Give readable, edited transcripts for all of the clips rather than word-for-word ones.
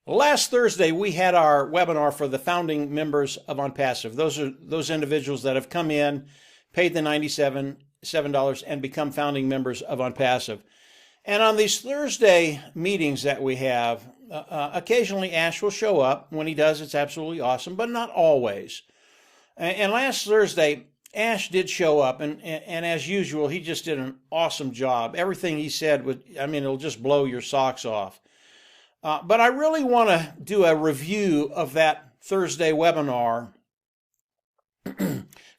Last Thursday, we had our webinar for the founding members of ONPASSIVE. Those are those individuals that have come in, paid the $97 and become founding members of ONPASSIVE. And on these Thursday meetings that we have, occasionally Ash will show up. When he does, it's absolutely awesome, but not always. And last Thursday, Ash did show up, and as usual, he just did an awesome job. Everything he said it'll just blow your socks off. But I really want to do a review of that Thursday webinar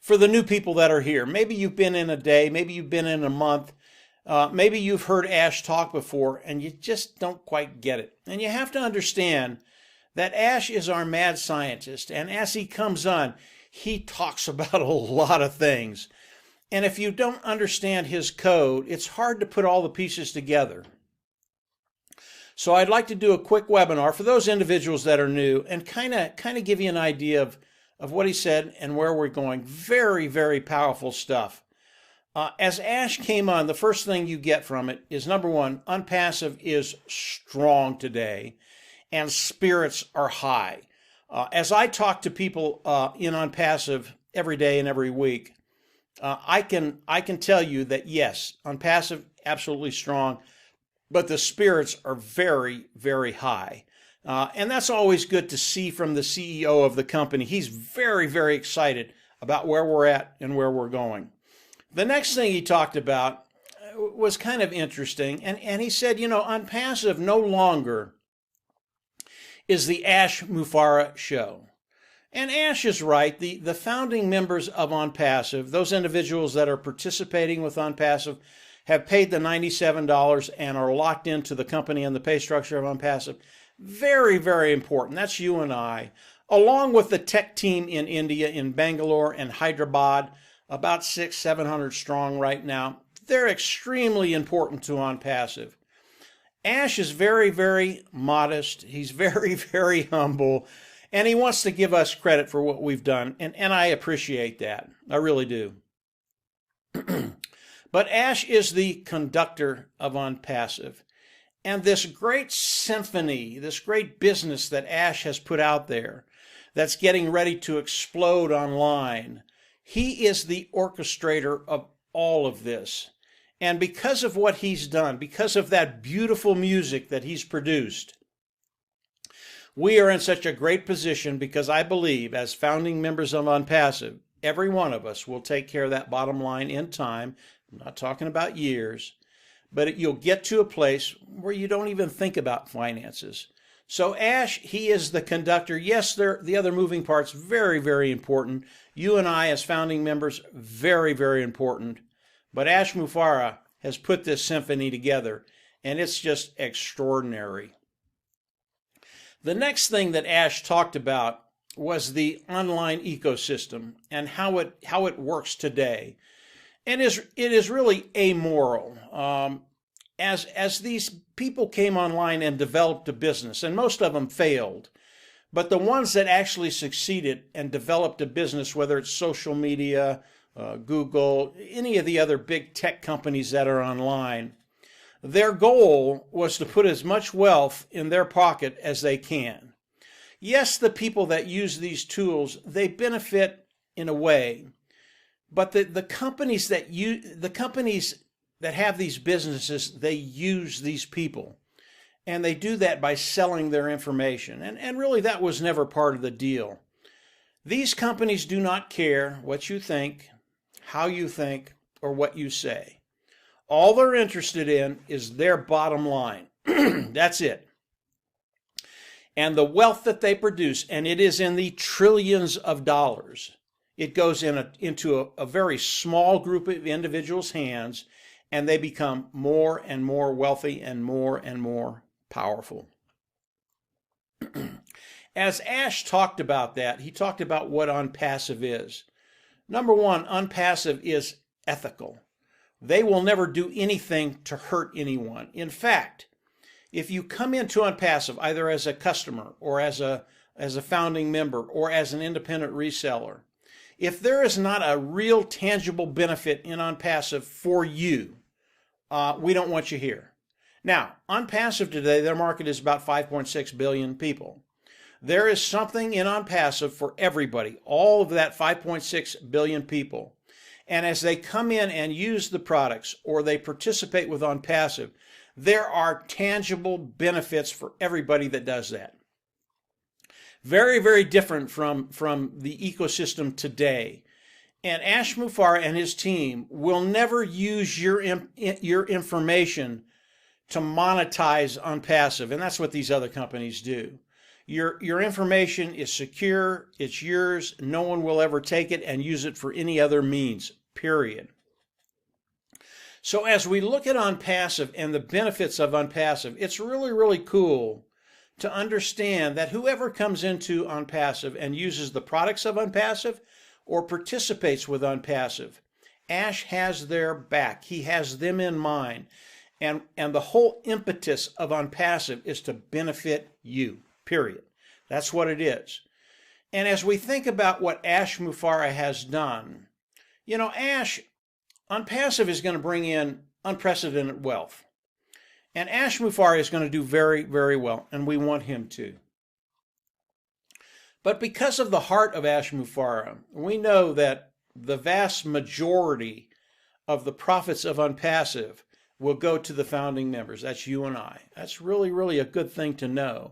for the new people that are here. Maybe you've been in a day, maybe you've been in a month, maybe you've heard Ash talk before and you just don't quite get it. And you have to understand that Ash is our mad scientist, and as he comes on, he talks about a lot of things. And if you don't understand his code, it's hard to put all the pieces together. So I'd like to do a quick webinar for those individuals that are new and kind of give you an idea of what he said and where we're going. Very, very powerful stuff. As Ash came on, the first thing you get from it is, number one, ONPASSIVE is strong today and spirits are high. As I talk to people in ONPASSIVE every day and every week, I can tell you that yes, ONPASSIVE absolutely strong, but the spirits are very, very high. And that's always good to see from the CEO of the company. He's very, very excited about where we're at and where we're going. The next thing he talked about was kind of interesting. And he said, ONPASSIVE no longer is the Ash Mufareh show. And Ash is right. The founding members of ONPASSIVE, those individuals that are participating with ONPASSIVE, have paid the $97 and are locked into the company and the pay structure of ONPASSIVE. Very, very important. That's you and I, along with the tech team in India, in Bangalore and Hyderabad, about 600-700 strong right now. They're extremely important to ONPASSIVE. Ash is very, very modest. He's very, very humble, and he wants to give us credit for what we've done, and I appreciate that. I really do. But Ash is the conductor of ONPASSIVE. And this great symphony, this great business that Ash has put out there that's getting ready to explode online, he is the orchestrator of all of this. And because of what he's done, because of that beautiful music that he's produced, we are in such a great position because I believe as founding members of ONPASSIVE, every one of us will take care of that bottom line in time. I'm not talking about years, but you'll get to a place where you don't even think about finances. So Ash, he is the conductor. Yes, the other moving parts, very, very important. You and I as founding members, very, very important. But Ash Mufareh has put this symphony together, and it's just extraordinary. The next thing that Ash talked about was the online ecosystem and how it works today. And it is really amoral. As these people came online and developed a business, and most of them failed, but the ones that actually succeeded and developed a business, whether it's social media, Google, any of the other big tech companies that are online, their goal was to put as much wealth in their pocket as they can. Yes, the people that use these tools, they benefit in a way. But the companies that have these businesses, they use these people. And they do that by selling their information. And really that was never part of the deal. These companies do not care what you think, how you think, or what you say. All they're interested in is their bottom line. That's it. And the wealth that they produce, and it is in the trillions of dollars. It goes into a very small group of individuals' hands, and they become more and more wealthy and more powerful. As Ash talked about that, he talked about what ONPASSIVE is. Number one, ONPASSIVE is ethical. They will never do anything to hurt anyone. In fact, if you come into ONPASSIVE either as a customer or as a founding member or as an independent reseller, if there is not a real tangible benefit in ONPASSIVE for you, we don't want you here. Now, ONPASSIVE today, their market is about 5.6 billion people. There is something in ONPASSIVE for everybody, all of that 5.6 billion people. And as they come in and use the products or they participate with ONPASSIVE, there are tangible benefits for everybody that does that. Very, very different from the ecosystem today. And Ash Mufareh and his team will never use your information to monetize ONPASSIVE, and that's what these other companies do. Your information is secure, it's yours, no one will ever take it and use it for any other means, period. So as we look at ONPASSIVE and the benefits of ONPASSIVE, it's really, really cool to understand that whoever comes into ONPASSIVE and uses the products of ONPASSIVE or participates with ONPASSIVE, Ash has their back. He has them in mind. And the whole impetus of ONPASSIVE is to benefit you, period. That's what it is. And as we think about what Ash Mufareh has done, you know, ONPASSIVE is going to bring in unprecedented wealth. And Ash Mufareh is going to do very, very well, and we want him to. But because of the heart of Ash Mufareh, we know that the vast majority of the profits of ONPASSIVE will go to the founding members. That's you and I. That's really, really a good thing to know.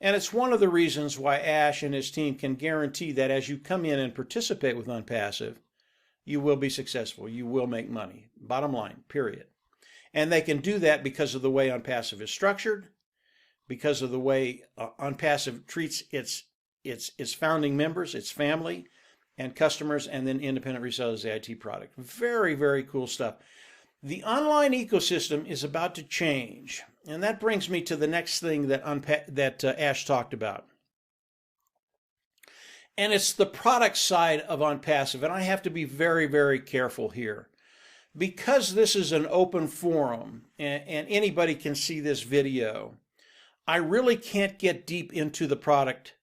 And it's one of the reasons why Ash and his team can guarantee that as you come in and participate with ONPASSIVE, you will be successful. You will make money. Bottom line, period. And they can do that because of the way ONPASSIVE is structured, because of the way ONPASSIVE treats its founding members, its family, and customers, and then independent resellers, the IT product. Very, very cool stuff. The online ecosystem is about to change, and that brings me to the next thing that Ash talked about. And it's the product side of ONPASSIVE, and I have to be very, very careful here. Because this is an open forum, and anybody can see this video, I really can't get deep into the product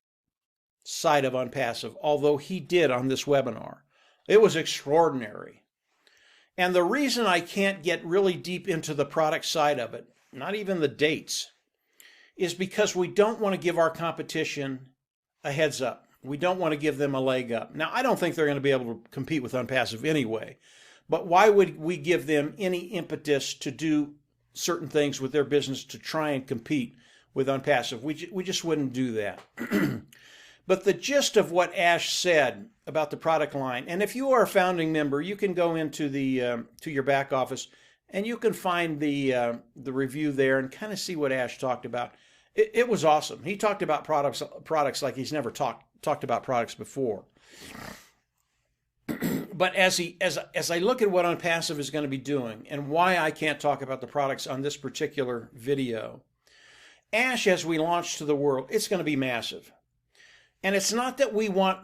side of ONPASSIVE, although he did on this webinar. It was extraordinary. And the reason I can't get really deep into the product side of it, not even the dates, is because we don't want to give our competition a heads up. We don't want to give them a leg up. Now, I don't think they're going to be able to compete with ONPASSIVE anyway, but why would we give them any impetus to do certain things with their business to try and compete with ONPASSIVE? We just wouldn't do that. But the gist of what Ash said about the product line, and if you are a founding member, you can go into the to your back office and you can find the review there and kind of see what Ash talked about. It was awesome. He talked about products like he's never talked about products before. But as I look at what ONPASSIVE is going to be doing and why I can't talk about the products on this particular video, Ash, as we launch to the world, it's going to be massive. And it's not that we want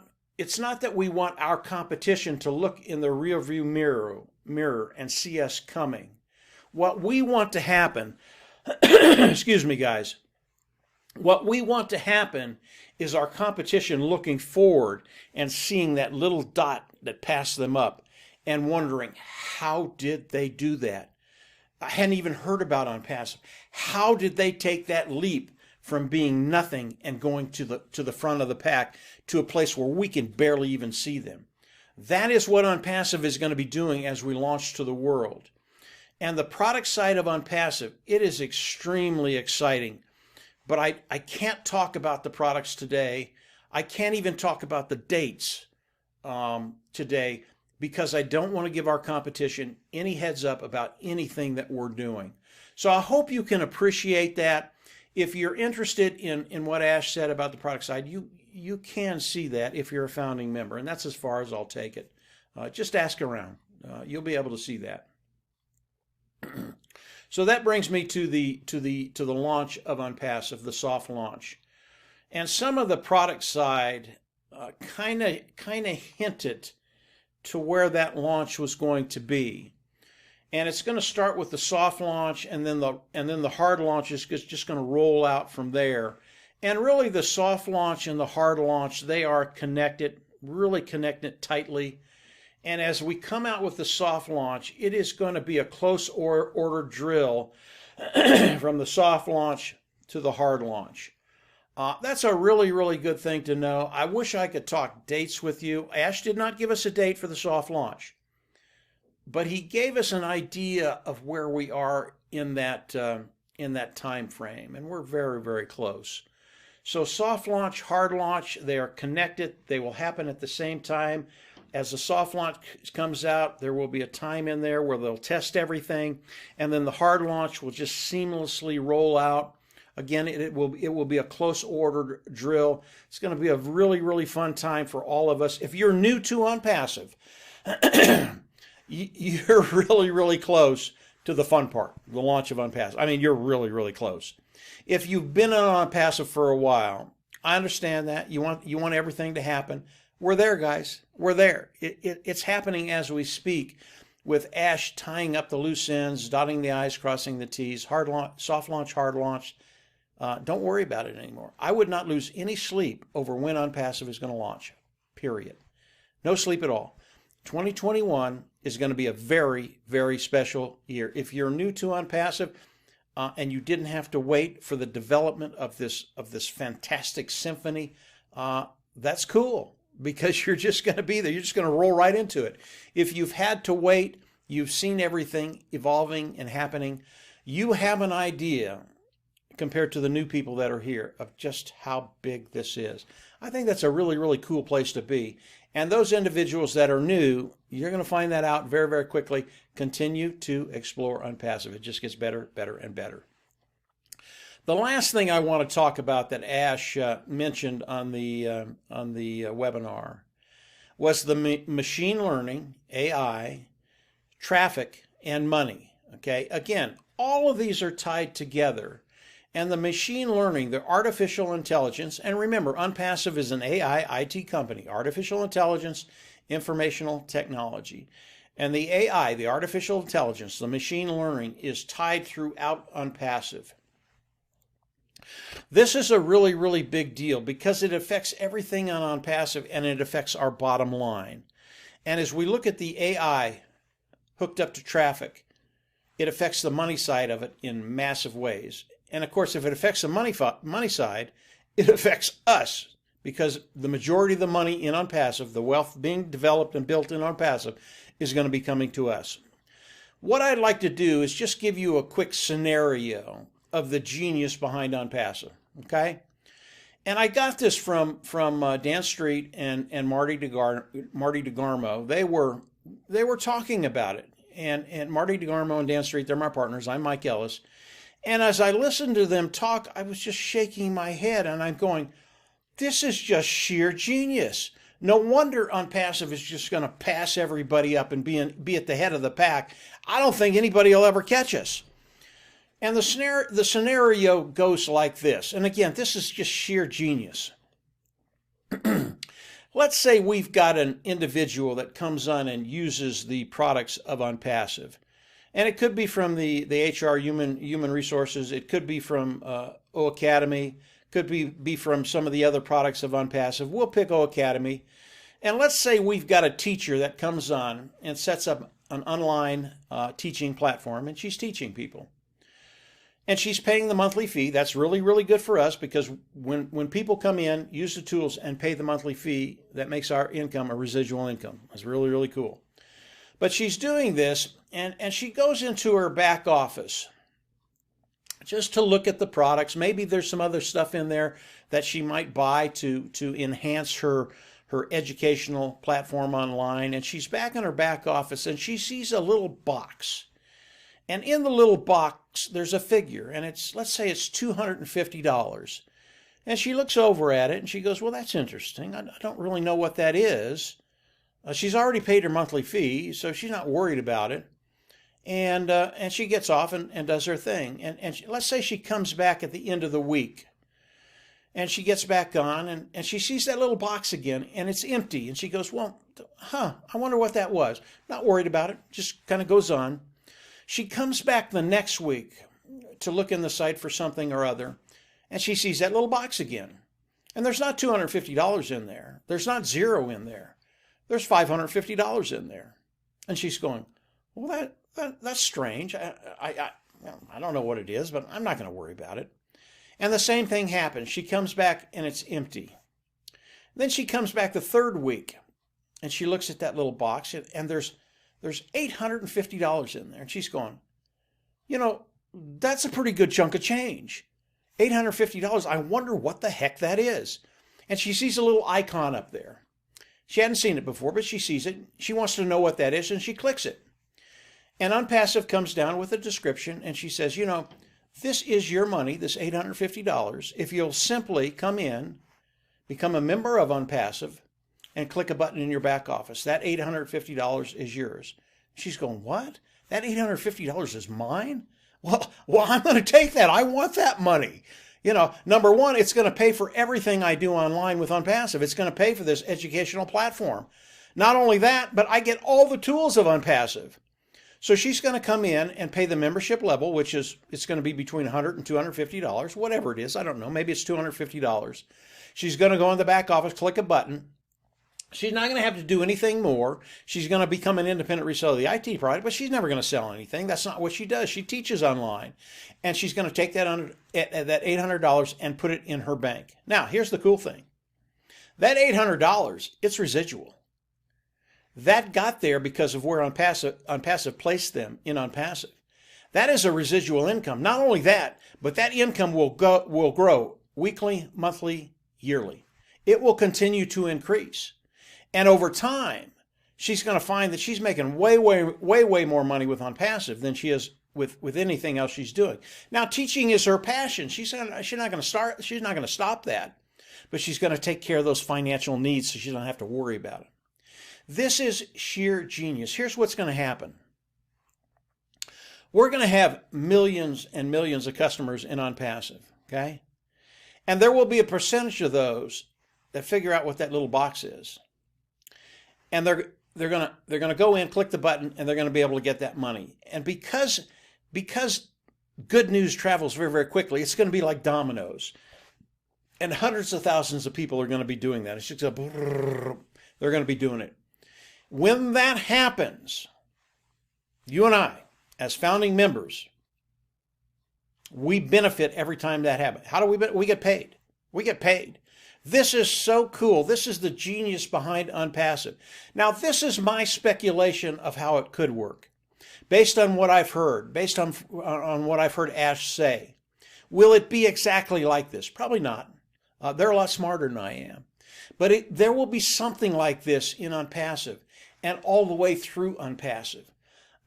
our competition to look in the rearview mirror and see us coming. What we want to happen, excuse me, guys. What we want to happen is our competition looking forward and seeing that little dot that passed them up and wondering, how did they do that? I hadn't even heard about ONPASSIVE. How did they take that leap from being nothing and going to the front of the pack to a place where we can barely even see them? That is what ONPASSIVE is going to be doing as we launch to the world. And the product side of ONPASSIVE, it is extremely exciting. But I can't talk about the products today. I can't even talk about the dates today because I don't want to give our competition any heads up about anything that we're doing. So I hope you can appreciate that. If you're interested in what Ash said about the product side, you can see that if you're a founding member, and that's as far as I'll take it. Just ask around. You'll be able to see that. So that brings me to the launch of ONPASSIVE, the soft launch, and some of the product side kind of hinted to where that launch was going to be. And it's going to start with the soft launch, and then the hard launch is just going to roll out from there. And really, the soft launch and the hard launch, they are connected, really connected tightly. And as we come out with the soft launch, it is going to be a close order drill from the soft launch to the hard launch. That's a really, really good thing to know. I wish I could talk dates with you. Ash did not give us a date for the soft launch, but he gave us an idea of where we are in that time frame, and we're very, very close. So soft launch, hard launch, they are connected. They will happen at the same time. As the soft launch comes out, there will be a time in there where they'll test everything, and then the hard launch will just seamlessly roll out. Again, it will be a close ordered drill. It's going to be a really, really fun time for all of us. If you're new to ONPASSIVE, you're really, really close to the fun part, the launch of ONPASSIVE. I mean, you're really, really close. If you've been on ONPASSIVE for a while, I understand that. You want everything to happen. We're there, guys. We're there. It's happening as we speak, with Ash tying up the loose ends, dotting the I's, crossing the T's. Hard launch, soft launch, hard launch. Don't worry about it anymore. I would not lose any sleep over when ONPASSIVE is going to launch, period. No sleep at all. 2021 is going to be a very, very special year. If you're new to ONPASSIVE and you didn't have to wait for the development of this fantastic symphony, that's cool, because you're just going to be there. You're just going to roll right into it. If you've had to wait, you've seen everything evolving and happening, you have an idea, compared to the new people that are here, of just how big this is. I think that's a really, really cool place to be. And those individuals that are new, you're going to find that out very, very quickly. Continue to explore ONPASSIVE. It just gets better, better, and better. The last thing I want to talk about that Ash mentioned on the webinar was the machine learning, AI, traffic, and money. Okay, again, all of these are tied together. And the machine learning, the artificial intelligence, and remember, ONPASSIVE is an AI IT company, artificial intelligence, informational technology. And the AI, the artificial intelligence, the machine learning, is tied throughout ONPASSIVE. This is a really, really big deal because it affects everything on ONPASSIVE, and it affects our bottom line. And as we look at the AI hooked up to traffic, it affects the money side of it in massive ways. And of course, if it affects the money side, it affects us, because the majority of the money in ONPASSIVE, the wealth being developed and built in ONPASSIVE, is going to be coming to us. What I'd like to do is just give you a quick scenario of the genius behind ONPASSIVE, okay? And I got this from Dan Street and Marty DeGarmo. They were talking about it. And Marty DeGarmo and Dan Street, they're my partners. I'm Mike Ellis. And as I listened to them talk, I was just shaking my head, and I'm going, this is just sheer genius. No wonder ONPASSIVE is just going to pass everybody up and be at the head of the pack. I don't think anybody will ever catch us. And the scenario goes like this. And again, this is just sheer genius. Let's say we've got an individual that comes on and uses the products of ONPASSIVE. And it could be from the HR human resources. It could be from O Academy. Could be from some of the other products of ONPASSIVE. We'll pick O Academy. And let's say we've got a teacher that comes on and sets up an online teaching platform, and she's teaching people. And she's paying the monthly fee. That's really, really good for us, because when people come in, use the tools, and pay the monthly fee, that makes our income a residual income. That's really, really cool. But she's doing this, and she goes into her back office just to look at the products. Maybe there's some other stuff in there that she might buy to enhance her educational platform online. And she's back in her back office, and she sees a little box. And in the little box, there's a figure, and let's say it's $250. And she looks over at it, and she goes, well, that's interesting. I don't really know what that is. She's already paid her monthly fee, so she's not worried about it. And she gets off and does her thing. And let's say she comes back at the end of the week, and she gets back on, and she sees that little box again, and it's empty. And she goes, well, I wonder what that was. Not worried about it, just kind of goes on. She comes back the next week to look in the site for something or other, and she sees that little box again. And there's not $250 in there. There's not zero in there. There's $550 in there. And she's going, well, that's strange. I don't know what it is, but I'm not going to worry about it. And the same thing happens. She comes back and it's empty. Then she comes back the third week and she looks at that little box and there's $850 in there. And she's going, you know, that's a pretty good chunk of change. $850. I wonder what the heck that is. And she sees a little icon up there. She hadn't seen it before, but she sees it. She wants to know what that is, and she clicks it. And ONPASSIVE comes down with a description, and she says, you know, this is your money, this $850, if you'll simply come in, become a member of ONPASSIVE, and click a button in your back office. That $850 is yours. She's going, what? That $850 is mine? Well, I'm going to take that. I want that money. You know, number one, it's going to pay for everything I do online with ONPASSIVE. It's going to pay for this educational platform. Not only that, but I get all the tools of ONPASSIVE. So she's going to come in and pay the membership level, which is, it's going to be between $100 and $250, whatever it is. I don't know. Maybe it's $250. She's going to go in the back office, click a button. She's not going to have to do anything more. She's going to become an independent reseller of the IT product, but she's never going to sell anything. That's not what she does. She teaches online. And she's going to take that $800 and put it in her bank. Now, here's the cool thing. That $800, it's residual. That got there because of where ONPASSIVE placed them in ONPASSIVE. That is a residual income. Not only that, but that income will grow weekly, monthly, yearly. It will continue to increase. And over time, she's going to find that she's making way more money with ONPASSIVE than she is with anything else she's doing. Now, teaching is her passion. She's not going to stop that, but she's going to take care of those financial needs so she doesn't have to worry about it. This is sheer genius. Here's what's going to happen. We're going to have millions and millions of customers in ONPASSIVE, okay? And there will be a percentage of those that figure out what that little box is. And they're going to go in, click the button, and they're going to be able to get that money. And because good news travels very, very quickly, it's going to be like dominoes. And hundreds of thousands of people are going to be doing that. It's just they're going to be doing it. When that happens, you and I, as founding members, we benefit every time that happens. How do we benefit? We get paid. We get paid. This is so cool. This is the genius behind ONPASSIVE. Now, this is my speculation of how it could work. Based on what I've heard, based on what I've heard Ash say. Will it be exactly like this? Probably not. They're a lot smarter than I am. But there will be something like this in ONPASSIVE and all the way through ONPASSIVE.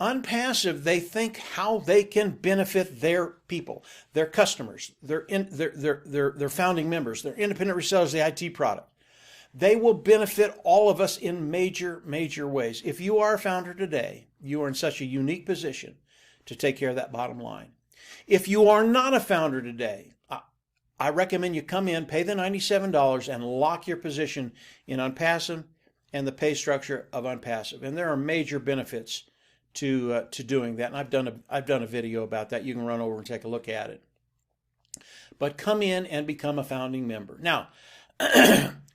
ONPASSIVE, they think how they can benefit their people, their customers, their founding members, their independent resellers of the IT product. They will benefit all of us in major, major ways. If you are a founder today, you are in such a unique position to take care of that bottom line. If you are not a founder today, I recommend you come in, pay the $97, and lock your position in ONPASSIVE and the pay structure of ONPASSIVE. And there are major benefits to doing that, and I've done a video about that. You can run over and take a look at it. But come in and become a founding member. Now,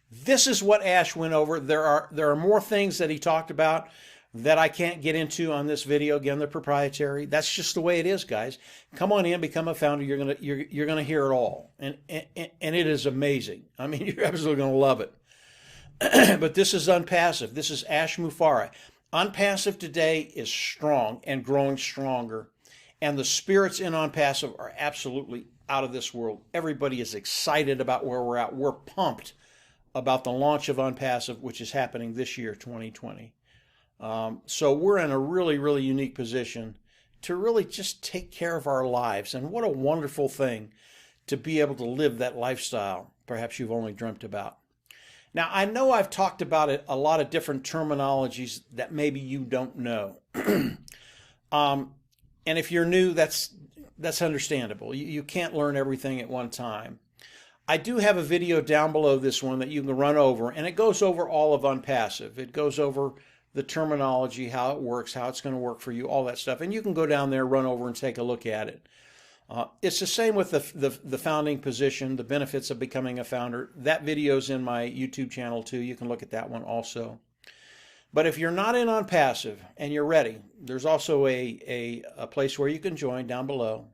this is what Ash went over. There are more things that he talked about that I can't get into on this video. Again, they're proprietary. That's just the way it is, guys. Come on in, become a founder. You're gonna hear it all, and it is amazing. I mean, you're absolutely gonna love it. But this is ONPASSIVE. This is Ash Mufareh. ONPASSIVE today is strong and growing stronger, and the spirits in ONPASSIVE are absolutely out of this world. Everybody is excited about where we're at. We're pumped about the launch of ONPASSIVE, which is happening this year, 2020. So we're in a really, really unique position to really just take care of our lives. And what a wonderful thing to be able to live that lifestyle perhaps you've only dreamt about. Now, I know I've talked about it, a lot of different terminologies that maybe you don't know. And if you're new, that's understandable. You can't learn everything at one time. I do have a video down below this one that you can run over, and it goes over all of ONPASSIVE. It goes over the terminology, how it works, how it's going to work for you, all that stuff. And you can go down there, run over, and take a look at it. It's the same with the founding position, the benefits of becoming a founder. That video's in my YouTube channel too. You can look at that one also. But if you're not in ONPASSIVE and you're ready, there's also a place where you can join down below.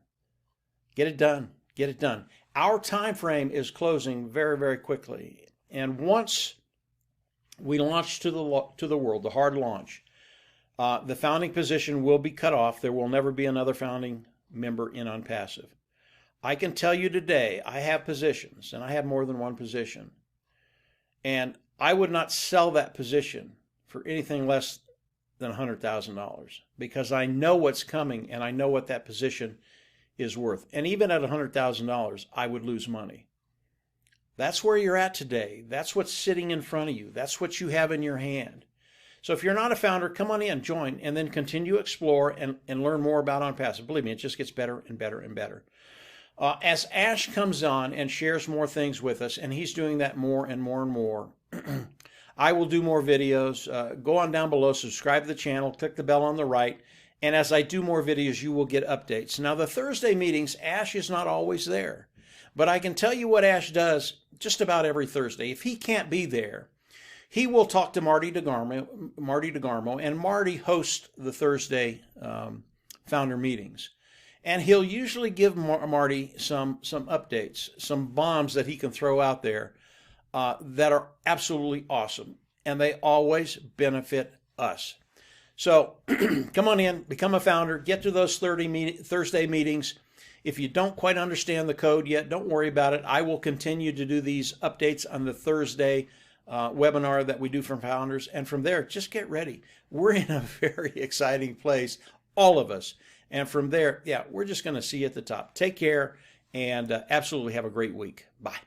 Get it done. Get it done. Our time frame is closing very, very quickly. And once we launch to the world, the hard launch, the founding position will be cut off. There will never be another founding member in ONPASSIVE. I can tell you today, I have positions, and I have more than one position. And I would not sell that position for anything less than $100,000 because I know what's coming and I know what that position is worth. And even at $100,000, I would lose money. That's where you're at today. That's what's sitting in front of you. That's what you have in your hand. So if you're not a founder, come on in, join, and then continue to explore and learn more about ONPASSIVE. Believe me, it just gets better and better and better. As Ash comes on and shares more things with us, and he's doing that more and more and more, I will do more videos. Go on down below, subscribe to the channel, click the bell on the right, and as I do more videos, you will get updates. Now, the Thursday meetings, Ash is not always there, but I can tell you what Ash does just about every Thursday. If he can't be there, he will talk to Marty DeGarmo, and Marty hosts the Thursday founder meetings. And he'll usually give Marty some updates, some bombs that he can throw out there that are absolutely awesome. And they always benefit us. So come on in, become a founder, get to those Thursday meetings. If you don't quite understand the code yet, don't worry about it. I will continue to do these updates on the Thursday webinar that we do for founders. And from there, just get ready. We're in a very exciting place, all of us. And from there, yeah, we're just going to see you at the top. Take care and absolutely have a great week. Bye.